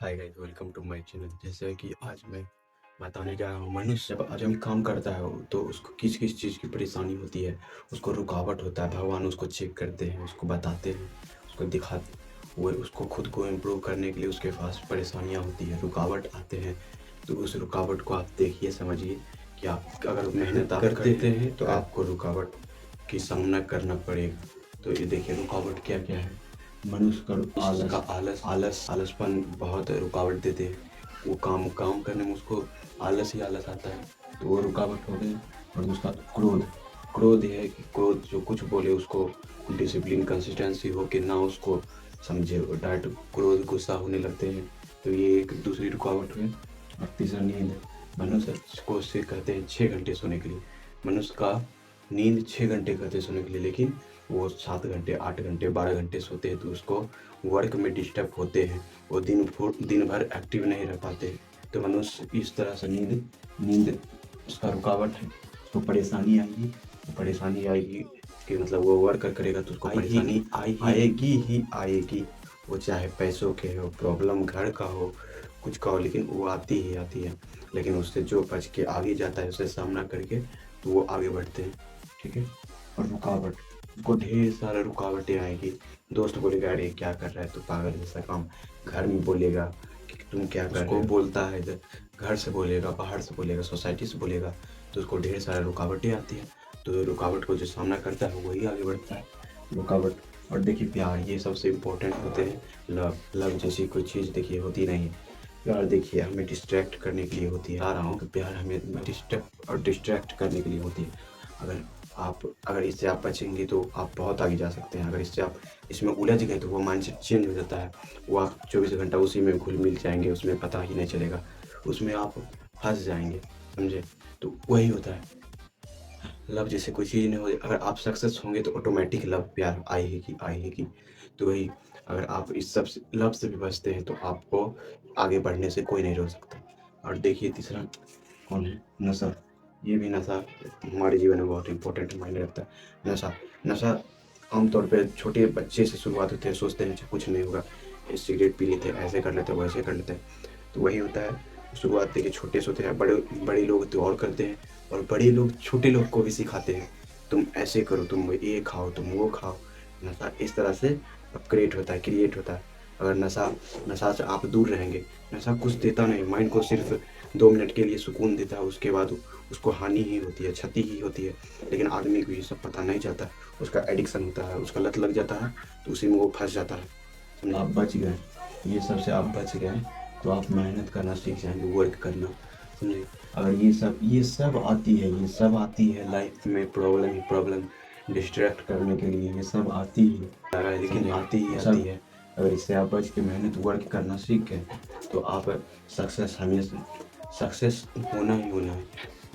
Hi guys, welcome to my channel. जैसे कि आज मैं बताने जा रहा हूँ, मनुष्य जब आदमी काम करता है तो उसको किस किस चीज़ की परेशानी होती है, उसको रुकावट होता है। भगवान उसको चेक करते हैं, उसको बताते हैं, उसको दिखाते हैं। वो उसको खुद को इम्प्रूव करने के लिए उसके पास परेशानियाँ होती है, रुकावट आते हैं। तो उस रुकावट को आप देखिए, समझिए कि आप अगर मेहनत आप कर देते हैं तो आपको रुकावट की सामना करना पड़ेगा। तो ये देखिए रुकावट क्या क्या है। मनुष्य का आलसपन बहुत रुकावट देते हैं। वो काम काम करने में उसको आलस ही आलस आता है, तो वो रुकावट हो गई। और दूसरा क्रोध। क्रोध ये है कि क्रोध जो कुछ बोले उसको डिसिप्लिन कंसिस्टेंसी हो कि ना उसको समझे, डायरेक्ट क्रोध गुस्सा होने लगते हैं। तो ये एक दूसरी रुकावट हुई। और तीसरा नींद। मनुष्य को से कहते हैं 6 घंटे सोने के लिए। मनुष्य का नींद 6 घंटे कहते हैं सोने के लिए, लेकिन वो 7 घंटे 8 घंटे 12 घंटे सोते हैं। तो उसको वर्क में डिस्टर्ब होते हैं, वो दिन भर एक्टिव नहीं रह पाते। तो मनुष्य इस तरह से नींद उसका रुकावट है। उसको परेशानी आएगी कि मतलब वो वर्क करेगा तो उसको परेशानी आएगी ही आएगी। वो चाहे पैसों के हो, प्रॉब्लम घर का हो, कुछ का हो, लेकिन वो आती ही आती है। लेकिन उससे जो बच के आगे जाता है, उससे सामना करके, तो वो आगे बढ़ते हैं। ठीक है। और रुकावट, उसको ढेर सारा रुकावटें आएगी। दोस्त बोलेगा अरे क्या कर रहा है तू, पागल जैसा काम। घर में बोलेगा कि तुम क्या कर रहे हो, बोलता है इधर, घर से बोलेगा, बाहर से बोलेगा, सोसाइटी से बोलेगा। तो उसको ढेर सारा रुकावटें आती है। तो रुकावट को जो सामना करता है वही आगे बढ़ता है। रुकावट। और देखिए प्यार, ये सबसे इम्पोर्टेंट होते हैं। लव जैसी कोई चीज़ देखिए होती नहीं है। प्यार देखिए हमें डिस्ट्रैक्ट करने के लिए होती है। आ रहा हूँ कि प्यार हमें डिस्ट्रैक्ट करने के लिए होती है। अगर इससे आप बचेंगे तो आप बहुत आगे जा सकते हैं। अगर इससे आप इसमें उलझ गए तो वो माइंडसेट चेंज हो जाता है। वो आप 24 घंटा उसी में घुल मिल जाएंगे, उसमें पता ही नहीं चलेगा, उसमें आप फंस जाएंगे, समझे। तो वही होता है। लव जैसे कोई चीज़ नहीं होती। अगर आप सक्सेस होंगे तो ऑटोमेटिक लव प्यार आएगी। तो वही, अगर आप इस सब लव से भी बचते हैं तो आपको आगे बढ़ने से कोई नहीं रोक सकता। और देखिए तीसरा कौन है, नशा। ये भी नशा हमारे जीवन में बहुत इंपॉर्टेंट मायने रखता है। नशा आमतौर पे छोटे बच्चे से शुरुआत होती है। सोचते हैं कुछ नहीं होगा, सिगरेट पी लेते हैं, ऐसे कर लेते हैं, वैसे कर लेते हैं। तो वही होता है, शुरुआत देखिए छोटे से होते हैं। बड़े लोग तो और करते हैं, और बड़े लोग छोटे लोग को भी सिखाते हैं, तुम ऐसे करो, तुम ये खाओ, तुम वो खाओ। नशा इस तरह से क्रिएट होता है। अगर नशा से आप दूर रहेंगे। नशा कुछ देता नहीं, माइंड को सिर्फ 2 मिनट के लिए सुकून देता है, उसके बाद उसको हानि ही होती है, क्षति ही होती है। लेकिन आदमी को ये सब पता नहीं चलता, उसका एडिक्शन होता है, उसका लत लग जाता है, तो उसी में वो फंस जाता है। समझे? आप बच गए, ये सब से आप बच गए, तो आप मेहनत करना सीख जाएंगे, वर्क करना। समझे। अगर ये सब आती है लाइफ में, प्रॉब्लम डिस्ट्रैक्ट करने के लिए, ये सब आती ही है, लेकिन आती है। अगर इससे आप बच के मेहनत वर्क करना सीख गए तो आप सक्सेस होना ही होना है।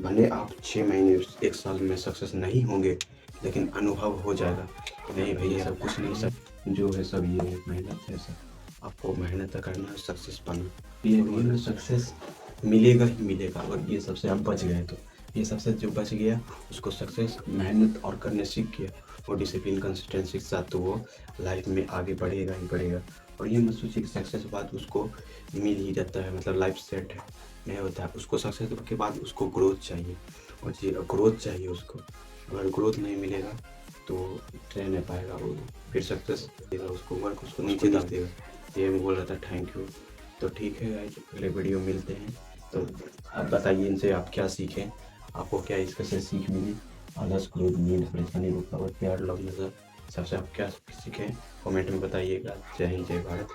भले आप 6 महीने 1 साल में सक्सेस नहीं होंगे, लेकिन अनुभव हो जाएगा। नहीं भैया सब कुछ नहीं, सब जो है सब ये है, मेहनत है सब। आपको मेहनत करना है, सक्सेस पाना। ये सक्सेस मिलेगा ही मिलेगा। अगर ये सबसे आप बच गए तो, ये सबसे जो बच गया उसको सक्सेस मेहनत और करने सीख गया, और डिसिप्लिन कंसिस्टेंसी के साथ, तो वो लाइफ में आगे बढ़ेगा ही बढ़ेगा। और ये मत सोचिए कि सक्सेस के बाद उसको मिल ही जाता है, मतलब लाइफ सेट है, नहीं होता है। उसको सक्सेस के बाद उसको ग्रोथ चाहिए, और जी ग्रोथ चाहिए उसको। अगर ग्रोथ नहीं मिलेगा तो रह नहीं पाएगा वो, फिर सक्सेस देगा उसको, वर्क उसको नीचे दाब देगा। ये मैं बोल रहा था। Thank you. तो ठीक है गाइस, अगले वीडियो मिलते हैं। तो आप बताइए इनसे आप क्या सीखें, आपको क्या इसके से सीख मिली। आलस, क्रोध, नींद, परेशानी, रुकावट, प्यार, लव, नजर, सबसे आप क्या सीखें, कमेंट में बताइएगा। जय हिंद, जय भारत।